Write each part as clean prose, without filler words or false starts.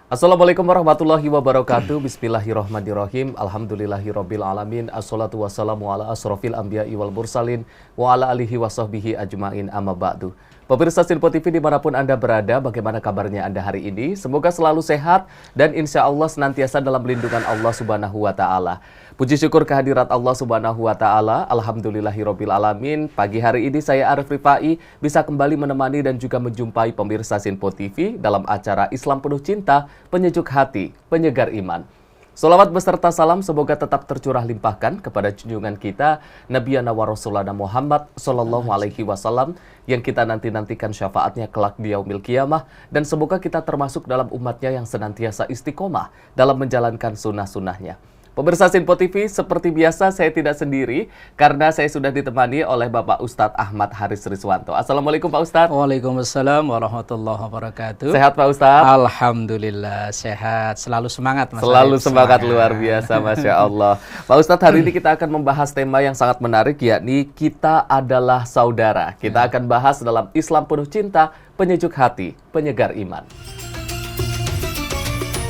Assalamualaikum warahmatullahi wabarakatuh. Bismillahirrahmanirrahim. Alhamdulillahirabbil alamin. Assalatu wassalamu ala asrofil anbiya'i wal mursalin wa ala alihi wa sahbihi ajmain, amma ba'du. Pemirsa Sinpo TV dimanapun Anda berada, bagaimana kabarnya Anda hari ini? Semoga selalu sehat dan insya Allah senantiasa dalam lindungan Allah Subhanahu wa Ta'ala. Puji syukur kehadirat Allah Subhanahu wa Ta'ala. Alhamdulillahirabbil alamin. Pagi hari ini saya Arif Rifai bisa kembali menemani dan juga menjumpai pemirsa Sinpo TV dalam acara Islam Penuh Cinta, Penyejuk Hati, Penyegar Iman. Salawat beserta salam semoga tetap tercurah limpahkan kepada junjungan kita Nabiyana wa Rasulana Muhammad sallallahu alaihi wasallam yang kita nantikan syafaatnya kelak di yaumil qiyamah, dan semoga kita termasuk dalam umatnya yang senantiasa istiqomah dalam menjalankan sunnah-sunnahnya. Pemirsa Sinpo TV, seperti biasa saya tidak sendiri karena saya sudah ditemani oleh Bapak Ustadz Ahmad Haris Riswanto. Assalamualaikum Pak Ustadz. Waalaikumsalam warahmatullahi wabarakatuh. Sehat Pak Ustadz? Alhamdulillah sehat, selalu semangat Mas. Selalu semangat luar biasa, Masya Allah. Pak Ustadz, hari ini kita akan membahas tema yang sangat menarik, yakni kita adalah saudara. Kita akan bahas dalam Islam Penuh Cinta, Penyejuk Hati, Penyegar Iman.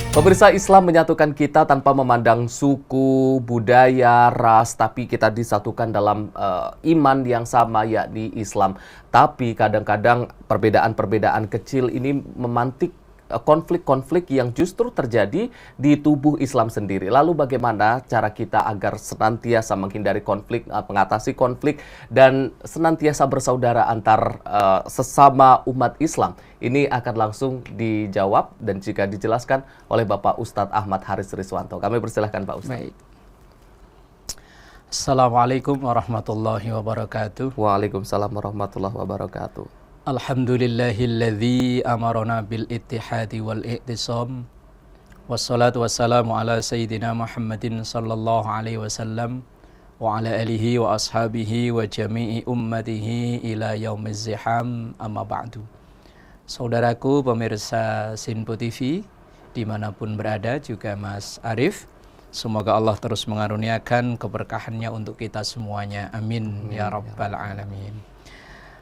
Pemirsa, Islam menyatukan kita tanpa memandang suku, budaya, ras, tapi kita disatukan dalam iman yang sama, yakni Islam. Tapi kadang-kadang perbedaan-perbedaan kecil ini memantik konflik-konflik yang justru terjadi di tubuh Islam sendiri. Lalu bagaimana cara kita agar senantiasa menghindari konflik, mengatasi konflik, dan senantiasa bersaudara antar sesama umat Islam? Ini akan langsung dijawab dan juga dijelaskan oleh Bapak Ustadz Ahmad Haris Riswanto. Kami persilahkan Pak Ustadz. Baik. Assalamualaikum warahmatullahi wabarakatuh. Waalaikumsalam warahmatullahi wabarakatuh. Alhamdulillahilladzi amarona bil ittihadi wal i'tisam. Wassalatu wassalamu ala sayyidina Muhammadin sallallahu alaihi wasallam wa ala alihi wa ashabihi wa jami'i ummatihi ila yaumiz ziham, amma ba'du. Saudaraku pemirsa Sinpo TV dimanapun berada, juga Mas Arif, semoga Allah terus mengaruniakan keberkahannya untuk kita semuanya. Amin ya rabbal alamin.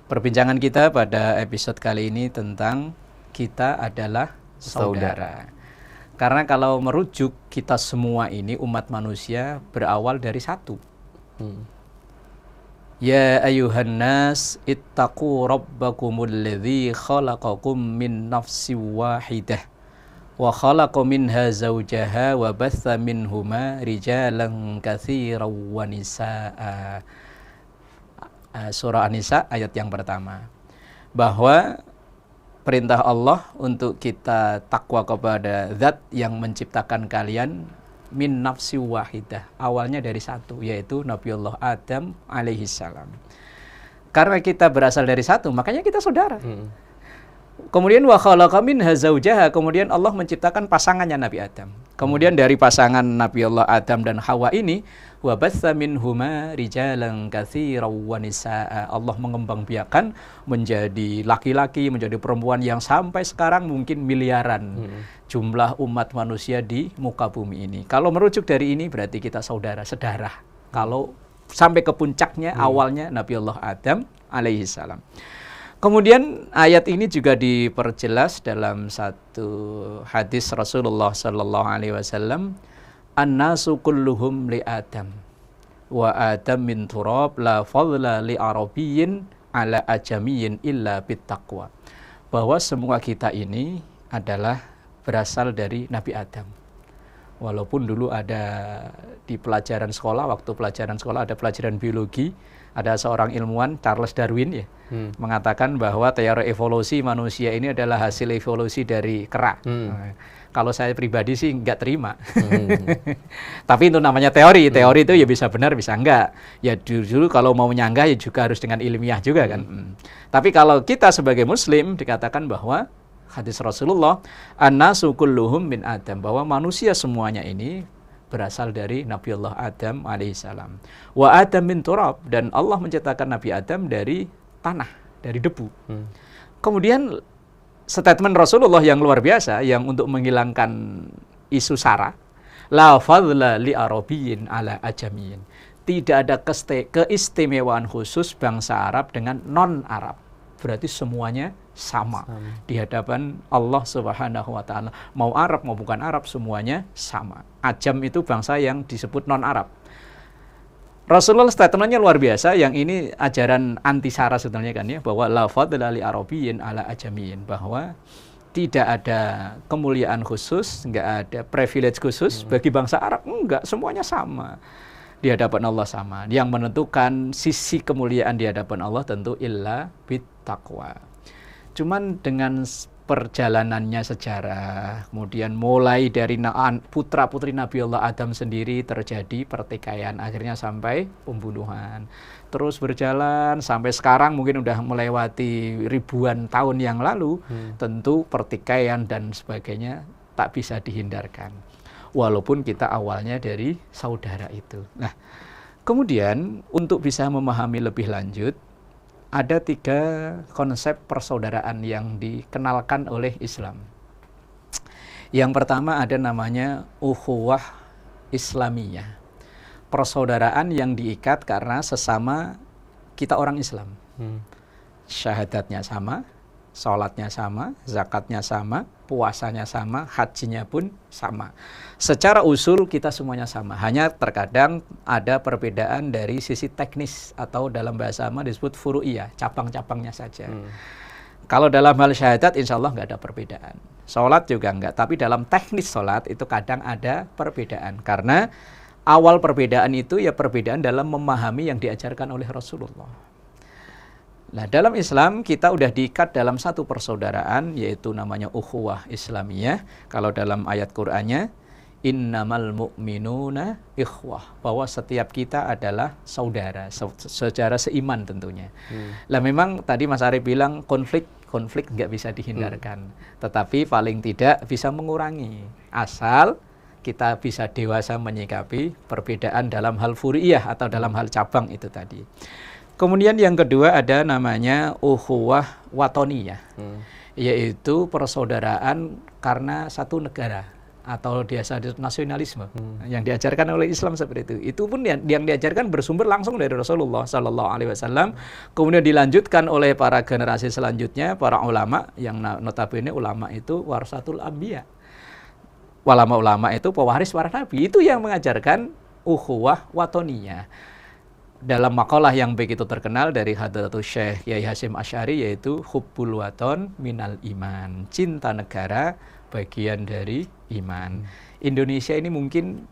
Perbincangan kita pada episode kali ini tentang kita adalah saudara. Karena kalau merujuk, kita semua ini umat manusia berawal dari satu. Ya ayuhan nas ittaqu rabbakumul ladzi khalaqakum min nafsin wahidah wa khalaqa minha zawjaha wa batha minhuma rijalan katsiran wa nisaa. Surah An-Nisa ayat yang pertama, bahwa perintah Allah untuk kita takwa kepada Zat yang menciptakan kalian min nafsi wahidah, awalnya dari satu, yaitu Nabiullah Adam alaihissalam. Karena kita berasal dari satu, makanya kita saudara. Kemudian wa khalaqa minha zawjaha, kemudian Allah menciptakan pasangannya Nabi Adam. Kemudian dari pasangan Nabiullah Adam dan Hawa ini, wa batsa minhuma rijalan katsiran wa nisaa, Allah mengembangbiakan menjadi laki-laki, menjadi perempuan yang sampai sekarang mungkin miliaran jumlah umat manusia di muka bumi ini. Kalau merujuk dari ini berarti kita saudara, sedarah. Kalau sampai ke puncaknya awalnya Nabiullah Adam alaihissalam. Kemudian ayat ini juga diperjelas dalam satu hadis Rasulullah sallallahu alaihi wasallam, an-nasu kulluhum li Adam wa Adam min turab la fadla li arabiyyin ala ajamiyyin illa bittaqwa. Bahwa semua kita ini adalah berasal dari Nabi Adam. Walaupun dulu ada di pelajaran sekolah, waktu pelajaran sekolah ada pelajaran biologi, ada seorang ilmuwan Charles Darwin mengatakan bahwa teori evolusi manusia ini adalah hasil evolusi dari kera. Kalau saya pribadi sih nggak terima. Tapi itu namanya teori. Teori itu ya bisa benar, bisa enggak. Ya dulu kalau mau menyanggah ya juga harus dengan ilmiah juga kan. Tapi kalau kita sebagai muslim dikatakan bahwa hadis Rasulullah, an-nasu kulluhum min Adam, bahwa manusia semuanya ini berasal dari Nabiullah Adam alaihissalam. Wa Adam min turab, dan Allah menciptakan Nabi Adam dari tanah, dari debu. Kemudian statement Rasulullah yang luar biasa, yang untuk menghilangkan isu sara, la fadla li arabiyyin ala ajamiyyin. Tidak ada keistimewaan khusus bangsa Arab dengan non-Arab. Berarti semuanya sama di hadapan Allah Subhanahu wa taala. Mau Arab mau bukan Arab semuanya sama. Ajam itu bangsa yang disebut non Arab. Rasulullah statementnya luar biasa, yang ini ajaran anti sara sebenarnya kan ya, bahwa la fadla li arabiyyin ala ajamiyyin, bahwa tidak ada kemuliaan khusus, enggak ada privilege khusus bagi bangsa Arab, enggak, semuanya sama. Di hadapan Allah sama. Yang menentukan sisi kemuliaan di hadapan Allah tentu illa bit taqwa. Cuman dengan perjalanannya sejarah, kemudian mulai dari putra-putri Nabi Allah Adam sendiri terjadi pertikaian, akhirnya sampai pembunuhan. Terus berjalan sampai sekarang mungkin udah melewati ribuan tahun yang lalu, tentu pertikaian dan sebagainya tak bisa dihindarkan. Walaupun kita awalnya dari saudara itu. Nah, kemudian untuk bisa memahami lebih lanjut, ada 3 konsep persaudaraan yang dikenalkan oleh Islam. Yang pertama ada namanya ukhuwah Islamiyah. Persaudaraan yang diikat karena sesama kita orang Islam. Syahadatnya sama, sholatnya sama, zakatnya sama, puasanya sama, hajinya pun sama. Secara usul kita semuanya sama, hanya terkadang ada perbedaan dari sisi teknis atau dalam bahasa Arab disebut furu'iyah, cabang-cabangnya saja. Kalau dalam hal syahadat insya Allah nggak ada perbedaan. Sholat juga nggak, tapi dalam teknis sholat itu kadang ada perbedaan. Karena awal perbedaan itu ya perbedaan dalam memahami yang diajarkan oleh Rasulullah. Nah, dalam Islam kita udah diikat dalam satu persaudaraan, yaitu namanya ukhuwah Islamiyah. Kalau dalam ayat Qur'annya, innamal mu'minuna ikhwah, bahwa setiap kita adalah saudara, secara seiman tentunya. Lah memang tadi Mas Arief bilang konflik nggak bisa dihindarkan, tetapi paling tidak bisa mengurangi, asal kita bisa dewasa menyikapi perbedaan dalam hal furiyah atau dalam hal cabang itu tadi. Kemudian yang kedua ada namanya ukhuwah watoniyah, yaitu persaudaraan karena satu negara atau biasa nasionalisme yang diajarkan oleh Islam seperti itu. Itu pun yang diajarkan bersumber langsung dari Rasulullah Sallallahu Alaihi Wasallam. Kemudian dilanjutkan oleh para generasi selanjutnya, para ulama yang notabene ulama itu warasatul anbiya. Ulama itu pewaris para nabi. Itu yang mengajarkan ukhuwah watoniyah. Dalam makalah yang begitu terkenal dari Hadratus Syekh Yai Hasyim Asy'ari, yaitu hubbul waton minal iman, cinta negara bagian dari iman. Indonesia ini mungkin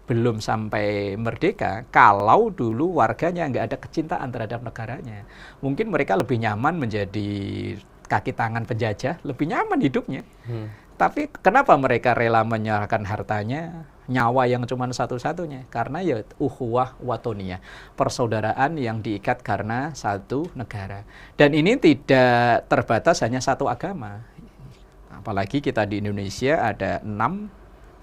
belum sampai merdeka kalau dulu warganya nggak ada kecintaan terhadap negaranya. Mungkin mereka lebih nyaman menjadi kaki tangan penjajah, lebih nyaman hidupnya. Tapi kenapa mereka rela menyerahkan hartanya, nyawa yang cuma satu-satunya? Karena ya ukhuwah watoniyah, persaudaraan yang diikat karena satu negara. Dan ini tidak terbatas hanya satu agama. Apalagi kita di Indonesia ada 6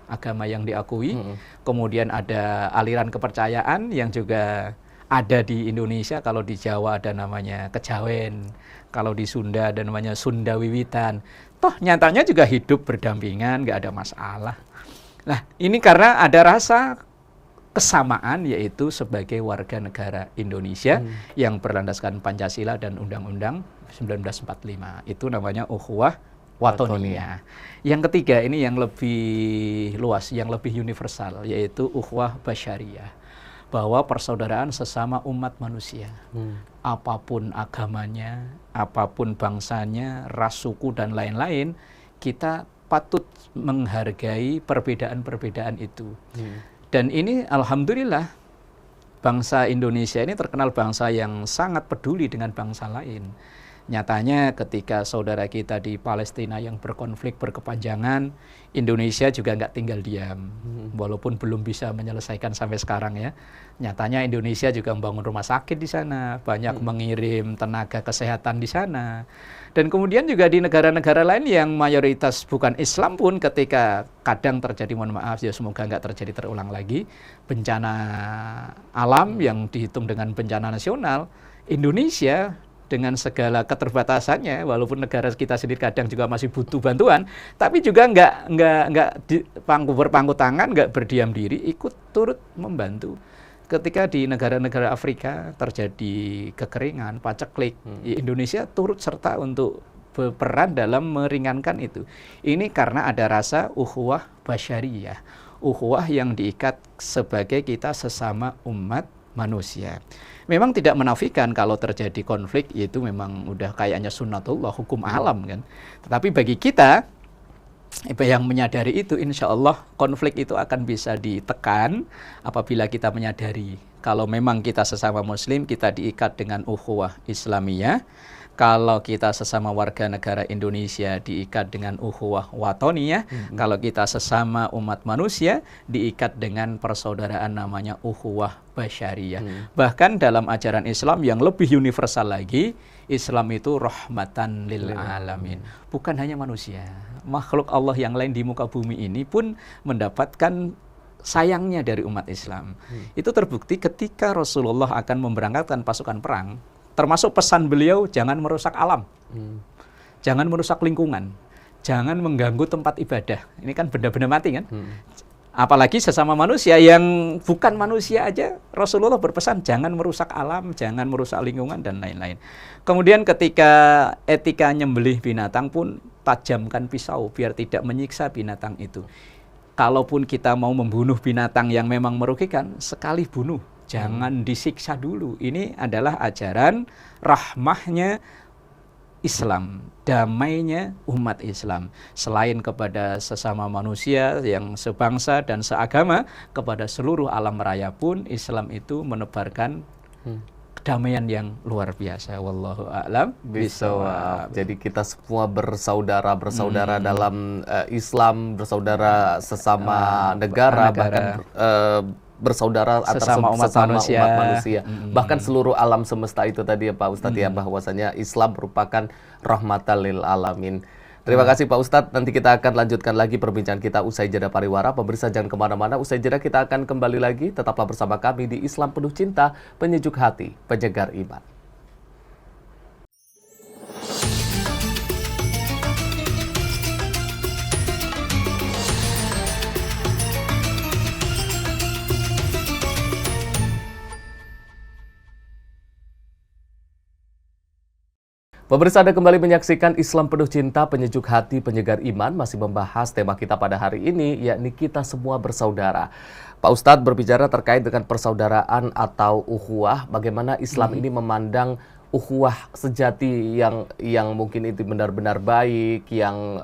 agama yang diakui, kemudian ada aliran kepercayaan yang juga ada di Indonesia. Kalau di Jawa ada namanya Kejawen, kalau di Sunda ada namanya Sunda Wiwitan. Toh nyatanya juga hidup berdampingan, nggak ada masalah. Nah, ini karena ada rasa kesamaan, yaitu sebagai warga negara Indonesia yang berlandaskan Pancasila dan Undang-Undang 1945. Itu namanya ukhuwah watoniyah. Yang ketiga ini yang lebih luas, yang lebih universal, yaitu ukhuwah basyariyah, bahwa persaudaraan sesama umat manusia. Apapun agamanya, apapun bangsanya, ras, suku, dan lain-lain, kita patut menghargai perbedaan-perbedaan itu. Dan ini alhamdulillah, bangsa Indonesia ini terkenal bangsa yang sangat peduli dengan bangsa lain. Nyatanya ketika saudara kita di Palestina yang berkonflik berkepanjangan, Indonesia juga nggak tinggal diam. Walaupun belum bisa menyelesaikan sampai sekarang ya. Nyatanya Indonesia juga membangun rumah sakit di sana, banyak mengirim tenaga kesehatan di sana. Dan kemudian juga di negara-negara lain yang mayoritas bukan Islam pun, ketika kadang terjadi, mohon maaf ya semoga nggak terjadi terulang lagi, bencana alam yang dihitung dengan bencana nasional, Indonesia dengan segala keterbatasannya, walaupun negara kita sendiri kadang juga masih butuh bantuan, tapi juga nggak berpangku tangan, nggak berdiam diri, ikut turut membantu. Ketika di negara-negara Afrika terjadi kekeringan, paceklik, Indonesia turut serta untuk berperan dalam meringankan itu. Ini karena ada rasa ukhuwah basyariyah, ukhuwah yang diikat sebagai kita sesama umat manusia. Memang tidak menafikan kalau terjadi konflik, itu memang udah kayaknya sunnatullah, hukum alam kan. Tetapi bagi kita yang menyadari itu, insya Allah konflik itu akan bisa ditekan apabila kita menyadari kalau memang kita sesama muslim, kita diikat dengan ukhuwah Islamiyah. Kalau kita sesama warga negara Indonesia diikat dengan ukhuwah watoniyah, kalau kita sesama umat manusia diikat dengan persaudaraan namanya ukhuwah basyariyah. Bahkan dalam ajaran Islam yang lebih universal lagi, Islam itu rahmatan lil alamin. Bukan hanya manusia, makhluk Allah yang lain di muka bumi ini pun mendapatkan sayangnya dari umat Islam. Itu terbukti ketika Rasulullah akan memberangkatkan pasukan perang. Termasuk pesan beliau, jangan merusak alam, jangan merusak lingkungan, jangan mengganggu tempat ibadah. Ini kan benda-benda mati kan? Apalagi sesama manusia yang bukan manusia aja, Rasulullah berpesan, jangan merusak alam, jangan merusak lingkungan, dan lain-lain. Kemudian ketika etika nyembelih binatang pun, tajamkan pisau biar tidak menyiksa binatang itu. Kalaupun kita mau membunuh binatang yang memang merugikan, sekali bunuh, jangan disiksa dulu. Ini adalah ajaran rahmahnya Islam, damainya umat Islam. Selain kepada sesama manusia yang sebangsa dan seagama, kepada seluruh alam raya pun Islam itu menebarkan kedamaian yang luar biasa. Wallahu a'lam bishawab. Jadi kita semua bersaudara dalam Islam, bersaudara sesama negara, bahkan bersaudara sesama umat manusia. Bahkan seluruh alam semesta itu tadi ya Pak Ustadz ya, bahwasanya Islam merupakan rahmatan lil alamin. Terima kasih Pak Ustadz. Nanti kita akan lanjutkan lagi perbincangan kita usai jeda pariwara. Pemirsa jangan kemana-mana. Usai jeda kita akan kembali lagi. Tetaplah bersama kami di Islam Penuh Cinta, Penyejuk Hati, Penyegar Iman. Pemirsa, Anda kembali menyaksikan Islam Penuh Cinta, Penyejuk Hati, Penyegar Iman, masih membahas tema kita pada hari ini, yakni kita semua bersaudara. Pak Ustadz berbicara terkait dengan persaudaraan atau ukhuwah, bagaimana Islam ini memandang ukhuwah sejati yang mungkin itu benar-benar baik, yang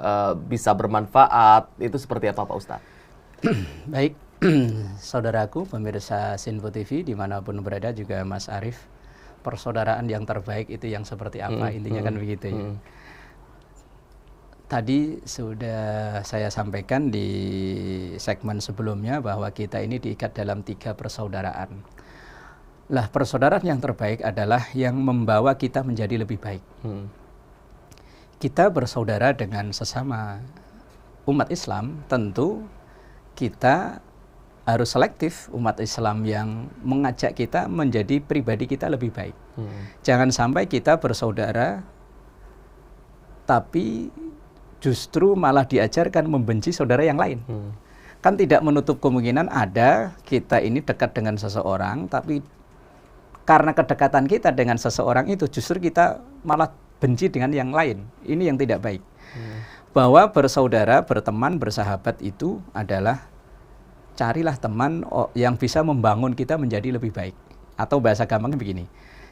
bisa bermanfaat, itu seperti apa Pak Ustadz? Baik, saudaraku, pemirsa Sinfo TV, dimanapun berada, juga Mas Arief. Persaudaraan yang terbaik itu yang seperti apa, intinya kan begitu ya. Tadi sudah saya sampaikan di segmen sebelumnya bahwa kita ini diikat dalam 3 persaudaraan. Lah, persaudaraan yang terbaik adalah yang membawa kita menjadi lebih baik. Kita bersaudara dengan sesama umat Islam, tentu kita harus selektif umat Islam yang mengajak kita menjadi pribadi kita lebih baik. Jangan sampai kita bersaudara tapi justru malah diajarkan membenci saudara yang lain. Kan tidak menutup kemungkinan ada kita ini dekat dengan seseorang, tapi karena kedekatan kita dengan seseorang itu justru kita malah benci dengan yang lain. Ini yang tidak baik. Bahwa bersaudara, berteman, bersahabat itu adalah carilah teman yang bisa membangun kita menjadi lebih baik. Atau bahasa gampangnya begini,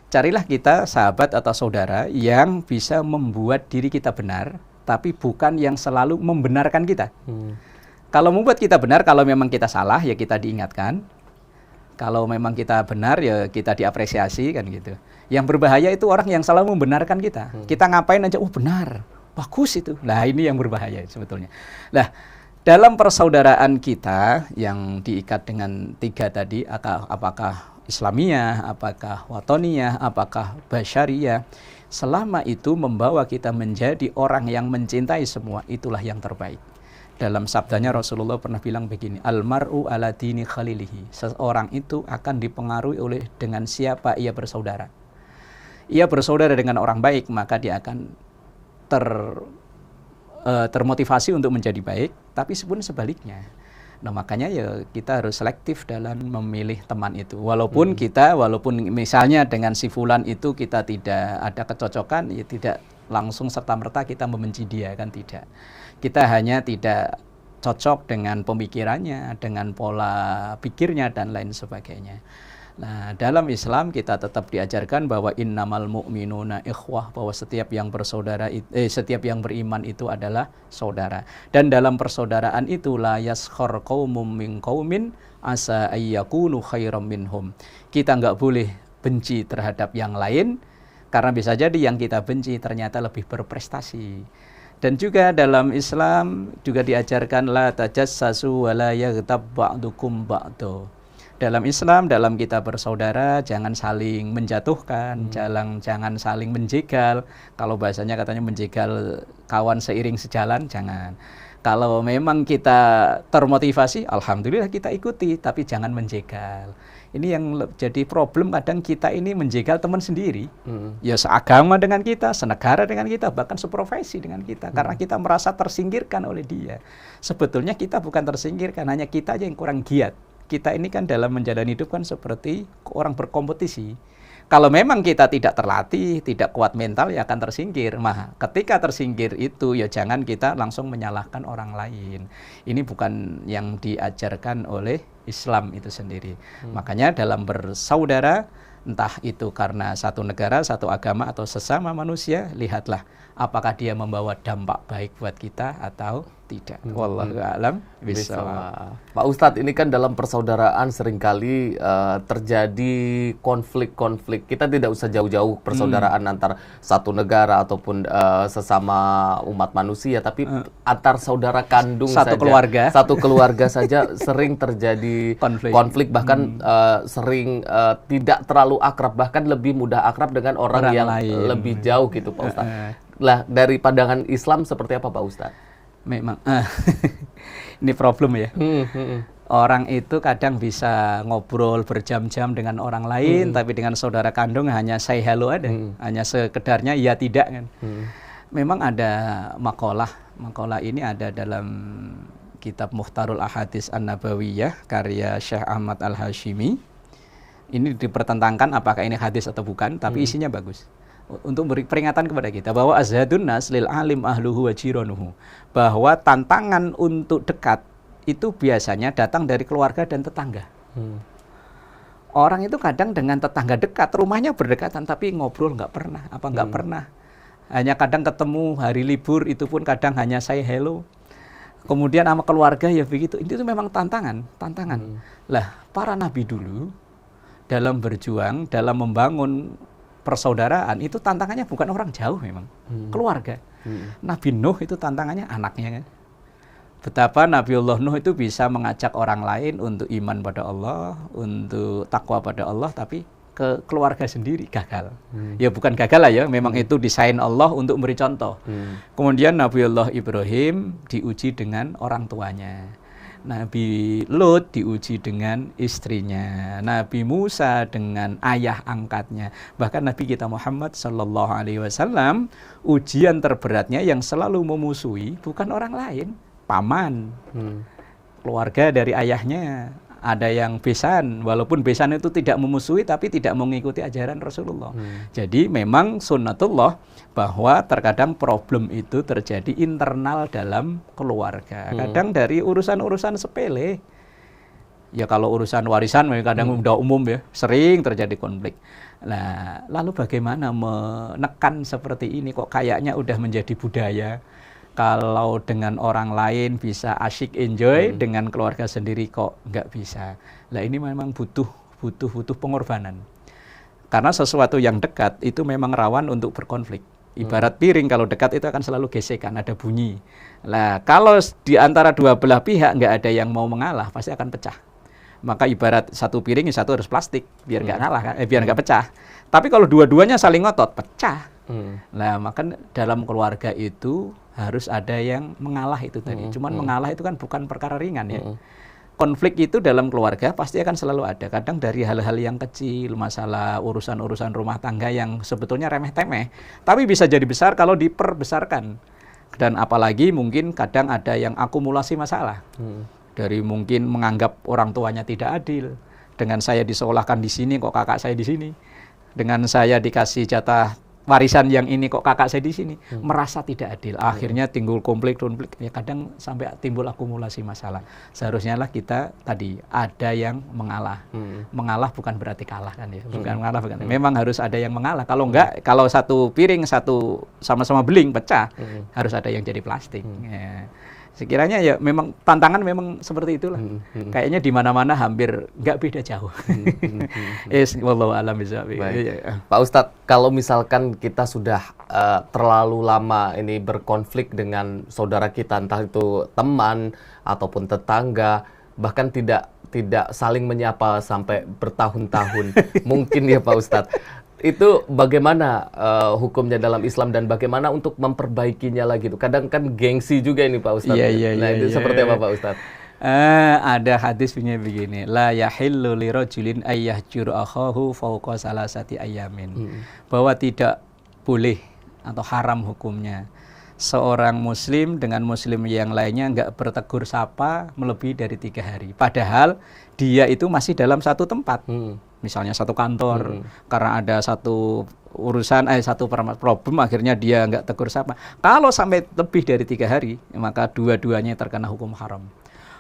carilah kita sahabat atau saudara yang bisa membuat diri kita benar, tapi bukan yang selalu membenarkan kita. Kalau membuat kita benar, kalau memang kita salah, ya kita diingatkan. Kalau memang kita benar, ya kita diapresiasi, kan gitu. Yang berbahaya itu orang yang selalu membenarkan kita. Kita ngapain aja, benar, bagus itu. Nah, ini yang berbahaya sebetulnya. Nah, dalam persaudaraan kita yang diikat dengan 3 tadi, apakah Islamiyah, apakah Watoniyah, apakah Basyariyah, selama itu membawa kita menjadi orang yang mencintai semua, itulah yang terbaik. Dalam sabdanya Rasulullah pernah bilang begini, Al-mar'u ala dini khalilihi. Seseorang itu akan dipengaruhi oleh dengan siapa ia bersaudara. Ia bersaudara dengan orang baik, maka dia akan termotivasi untuk menjadi baik, tapi pun sebaliknya. Nah, makanya ya kita harus selektif dalam memilih teman itu. Walaupun misalnya dengan si fulan itu kita tidak ada kecocokan, ya tidak langsung serta-merta kita membenci dia, kan tidak. Kita hanya tidak cocok dengan pemikirannya, dengan pola pikirnya dan lain sebagainya. Nah, dalam Islam kita tetap diajarkan bahwa innamal mu'minuna ikhwah, bahwa setiap yang beriman itu adalah saudara. Dan dalam persaudaraan itu la yaskhar qaumum min qaumin asa ayyakunu khairam minhum. Kita enggak boleh benci terhadap yang lain karena bisa jadi yang kita benci ternyata lebih berprestasi. Dan juga dalam Islam juga diajarkan la tajassasu wa la yaghtab ba'dukum ba'du. Dalam Islam, dalam kita bersaudara, jangan saling menjatuhkan, jangan saling menjegal. Kalau bahasanya katanya menjegal kawan seiring sejalan, jangan. Kalau memang kita termotivasi, alhamdulillah kita ikuti, tapi jangan menjegal. Ini yang jadi problem, kadang kita ini menjegal teman sendiri. Ya seagama dengan kita, senegara dengan kita, bahkan seprofesi dengan kita. Karena kita merasa tersingkirkan oleh dia. Sebetulnya kita bukan tersingkirkan, hanya kita aja yang kurang giat. Kita ini kan dalam menjalani hidup kan seperti orang berkompetisi. Kalau memang kita tidak terlatih, tidak kuat mental, ya akan tersingkir. Nah, ketika tersingkir itu, ya jangan kita langsung menyalahkan orang lain. Ini bukan yang diajarkan oleh Islam itu sendiri. Makanya dalam bersaudara, entah itu karena satu negara, satu agama, atau sesama manusia, lihatlah apakah dia membawa dampak baik buat kita atau tidak. Wallahu a'lam bishawab. Pak Ustadz, ini kan dalam persaudaraan seringkali terjadi konflik-konflik. Kita tidak usah jauh-jauh persaudaraan antar satu negara ataupun sesama umat manusia, tapi antar saudara kandung satu saja, satu keluarga saja sering terjadi konflik, bahkan sering tidak terlalu akrab, bahkan lebih mudah akrab dengan orang yang lain, lebih jauh gitu, Pak Ustadz. Lah, dari pandangan Islam seperti apa, Pak Ustadz? Memang ini problem ya. Orang itu kadang bisa ngobrol berjam-jam dengan orang lain, tapi dengan saudara kandung hanya say hello ada, hanya sekedarnya ya tidak kan. Memang ada makalah ini ada dalam kitab Mukhtarul Ahadits An-Nabawiyah karya Syekh Ahmad Al-Hashimi. Ini dipertentangkan apakah ini hadis atau bukan, tapi isinya bagus. Untuk beri peringatan kepada kita bahwa azhadun nas lil alim ahluhu wa jiranuhu, bahwa tantangan untuk dekat itu biasanya datang dari keluarga dan tetangga. Orang itu kadang dengan tetangga dekat, rumahnya berdekatan, tapi ngobrol nggak pernah, nggak pernah. Hanya kadang ketemu hari libur, itu pun kadang hanya say hello. Kemudian sama keluarga ya begitu. Itu memang tantangan. Lah, para nabi dulu dalam berjuang, dalam membangun persaudaraan itu tantangannya bukan orang jauh, memang keluarga. Nabi Nuh itu tantangannya anaknya kan. Betapa Nabiullah Nuh itu bisa mengajak orang lain untuk iman pada Allah, untuk takwa pada Allah, tapi ke keluarga sendiri gagal. Ya bukan gagal lah ya, memang itu desain Allah untuk memberi contoh. Kemudian Nabiullah Ibrahim diuji dengan orang tuanya. Nabi Lut diuji dengan istrinya, Nabi Musa dengan ayah angkatnya, bahkan Nabi kita Muhammad Sallallahu Alaihi Wasallam ujian terberatnya yang selalu memusuhi bukan orang lain, paman, keluarga dari ayahnya. Ada yang besan, walaupun besan itu tidak memusuhi tapi tidak mengikuti ajaran Rasulullah. Jadi memang sunnatullah bahwa terkadang problem itu terjadi internal dalam keluarga. Kadang dari urusan-urusan sepele. Ya kalau urusan warisan kadang udah umum ya, sering terjadi konflik. Nah, lalu bagaimana menekan seperti ini, kok kayaknya udah menjadi budaya? Kalau dengan orang lain bisa asyik enjoy, dengan keluarga sendiri kok nggak bisa. Nah ini memang butuh pengorbanan. Karena sesuatu yang dekat itu memang rawan untuk berkonflik. Ibarat piring, kalau dekat itu akan selalu gesekan, ada bunyi. Nah kalau di antara dua belah pihak nggak ada yang mau mengalah, pasti akan pecah. Maka ibarat satu piring, satu harus plastik, biar nggak ngalah, biar nggak pecah. Tapi kalau dua-duanya saling ngotot, pecah. Nah maka dalam keluarga itu harus ada yang mengalah itu tadi. Cuman mengalah itu kan bukan perkara ringan ya. Konflik itu dalam keluarga pasti akan selalu ada. Kadang dari hal-hal yang kecil, masalah urusan-urusan rumah tangga yang sebetulnya remeh-temeh, tapi bisa jadi besar kalau diperbesarkan. Dan apalagi mungkin kadang ada yang akumulasi masalah. Dari mungkin menganggap orang tuanya tidak adil. Dengan saya disekolahkan di sini, kok kakak saya di sini. Dengan saya dikasih jatah warisan yang ini kok kakak saya di sini, merasa tidak adil. Akhirnya timbul konflik, ya kadang sampai timbul akumulasi masalah. Seharusnya lah kita tadi ada yang mengalah. Mengalah bukan berarti kalah kan ya. Bukan mengalah, bukan. Memang harus ada yang mengalah. Kalau enggak, kalau satu piring satu sama-sama beling pecah, harus ada yang jadi plastik. Ya. Sekiranya ya memang tantangan memang seperti itulah. Kayaknya di mana-mana hampir nggak beda jauh. Wallahu a'lam bishawab. Pak Ustadz, kalau misalkan kita sudah terlalu lama ini berkonflik dengan saudara kita, entah itu teman ataupun tetangga, bahkan tidak saling menyapa sampai bertahun-tahun, mungkin ya Pak Ustadz. Itu bagaimana hukumnya dalam Islam dan bagaimana untuk memperbaikinya lagi? Kadang kan gengsi juga ini Pak Ustadz. Itu seperti apa Pak Ustadz? Ada hadis punya begini, la yahillu lirajulin ayyahjur akhahu fawqa salasati ayamin. Bahwa tidak boleh atau haram hukumnya seorang muslim dengan muslim yang lainnya nggak bertegur sapa melebihi dari 3 hari. Padahal dia itu masih dalam satu tempat. Misalnya satu kantor, karena ada satu urusan, satu problem, akhirnya dia nggak tegur sapa. Kalau sampai lebih dari 3 hari, maka dua-duanya terkena hukum haram.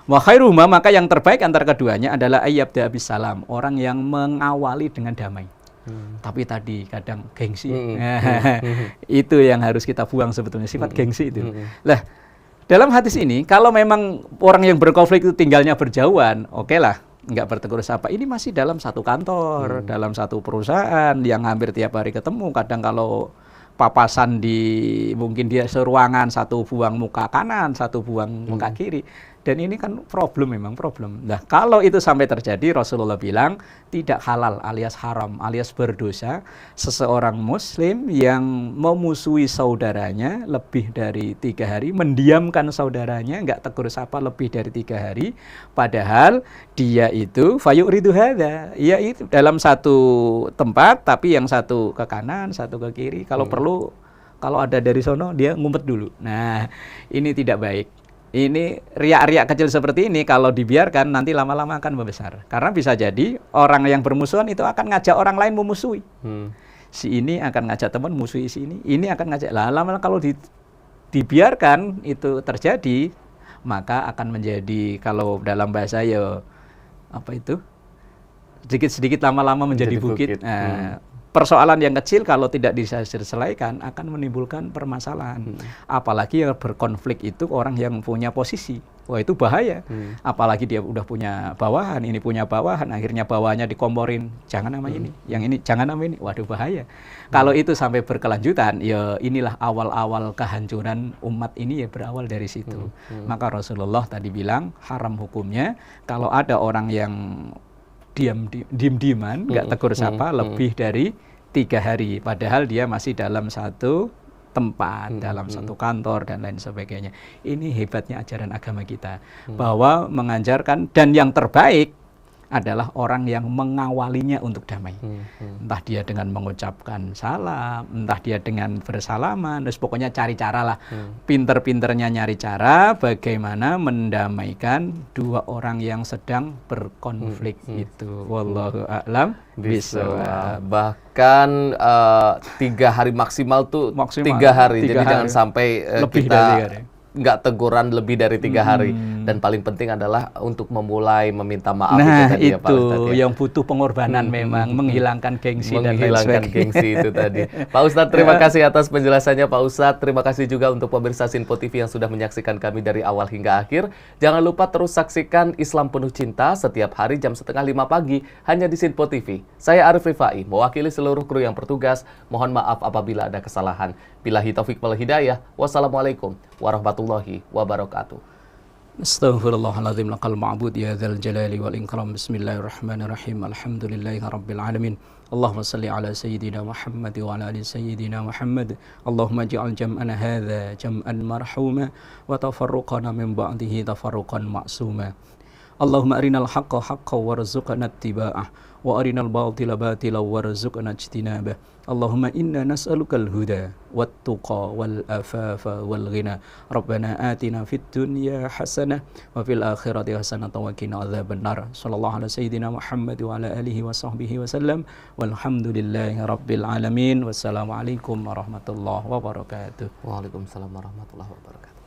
Wa khairuhuma, maka yang terbaik antara keduanya adalah ayyabda bis salam, orang yang mengawali dengan damai. Tapi tadi kadang gengsi, itu yang harus kita buang sebetulnya, sifat gengsi itu. Lah, dalam hadis ini, kalau memang orang yang berkonflik itu tinggalnya berjauhan, oke lah, nggak bertegur sapa. Ini masih dalam satu kantor, dalam satu perusahaan yang hampir tiap hari ketemu. Kadang kalau papasan mungkin dia seruangan, satu buang muka kanan, satu buang muka kiri. Dan ini kan memang problem. Nah, kalau itu sampai terjadi, Rasulullah bilang tidak halal alias haram alias berdosa seseorang muslim yang memusuhi saudaranya lebih dari 3 hari, mendiamkan saudaranya, nggak tegur sapa lebih dari 3 hari, padahal dia itu fayuridu hadza, ya itu dalam satu tempat tapi yang satu ke kanan, satu ke kiri. Kalau perlu, kalau ada dari sono dia ngumpet dulu. Nah, ini tidak baik. Ini riak-riak kecil seperti ini kalau dibiarkan nanti lama-lama akan membesar. Karena bisa jadi orang yang bermusuhan itu akan ngajak orang lain memusuhi. Si ini akan ngajak teman musuhi si ini akan ngajak. Lama-lama kalau dibiarkan itu terjadi, maka akan menjadi, kalau dalam bahasa sedikit-sedikit lama-lama menjadi bukit. Persoalan yang kecil kalau tidak diselesaikan akan menimbulkan permasalahan. Apalagi yang berkonflik itu orang yang punya posisi. Wah, itu bahaya. Apalagi dia udah punya bawahan, ini punya bawahan, akhirnya bawahannya dikomporin, jangan nama ini, yang ini jangan nama ini. Waduh, bahaya. Kalau itu sampai berkelanjutan, ya inilah awal-awal kehancuran umat ini, ya berawal dari situ. Maka Rasulullah tadi bilang haram hukumnya kalau ada orang yang diam-diaman, nggak tegur sapa lebih dari 3 hari, padahal dia masih dalam satu tempat, dalam satu kantor dan lain sebagainya. Ini hebatnya ajaran agama kita, bahwa mengajarkan, dan yang terbaik adalah orang yang mengawalinya untuk damai. Entah dia dengan mengucapkan salam, entah dia dengan bersalaman, terus pokoknya cari cara lah. Pinter-pinternya nyari cara bagaimana mendamaikan dua orang yang sedang berkonflik itu. Wallahu a'lam bishawab. Bahkan 3 hari maksimal tuh 3 hari. Jadi jangan sampai kita nggak teguran lebih dari 3 hari. Dan paling penting adalah untuk memulai meminta maaf. Nah, itu tadi, ya, Pak Ustadz, ya? Yang butuh pengorbanan memang, menghilangkan gengsi dan lain sebagainya. Gengsi itu tadi. Pak Ustadz, terima kasih atas penjelasannya Pak Ustadz. Terima kasih juga untuk pemirsa Sinpo TV yang sudah menyaksikan kami dari awal hingga akhir. Jangan lupa terus saksikan Islam Penuh Cinta setiap hari jam 4:30 pagi hanya di Sinpo TV. Saya Arif Rifai, mewakili seluruh kru yang bertugas. Mohon maaf apabila ada kesalahan. Billahi taufik wal hidayah. Wassalamualaikum warahmatullahi wabarakatuh. Astaghfirullahaladzim laqal ma'bud ya dzal jalali wal ikram. Bismillahirrahmanirrahim. Alhamdulillahi rabbil alamin. Allahumma salli ala sayyidina Muhammad wa ala ali sayyidina Muhammad. Allahumma ij'al jam'ana hadza jam'an marhuma wa tafarruqana min ba'dihi tafarruqan ma'suma. Allahumma arinal haqqa haqqan warzuqna ittiba'ah wa arinal batila batilan warzuqna ijtinabah. Allahumma inna nas'alukal huda wat-tuqa wal afafa wal ghina. Rabbana atina fid dunya hasanah wa fil akhirati hasanah wa qina adzabannar. Sallallahu ala sayyidina Muhammad wa ala alihi wa sahbihi wasallam. Walhamdulillahi rabbil alamin. Wassalamualaikum warahmatullahi wabarakatuh. Waalaikumsalam warahmatullahi wabarakatuh.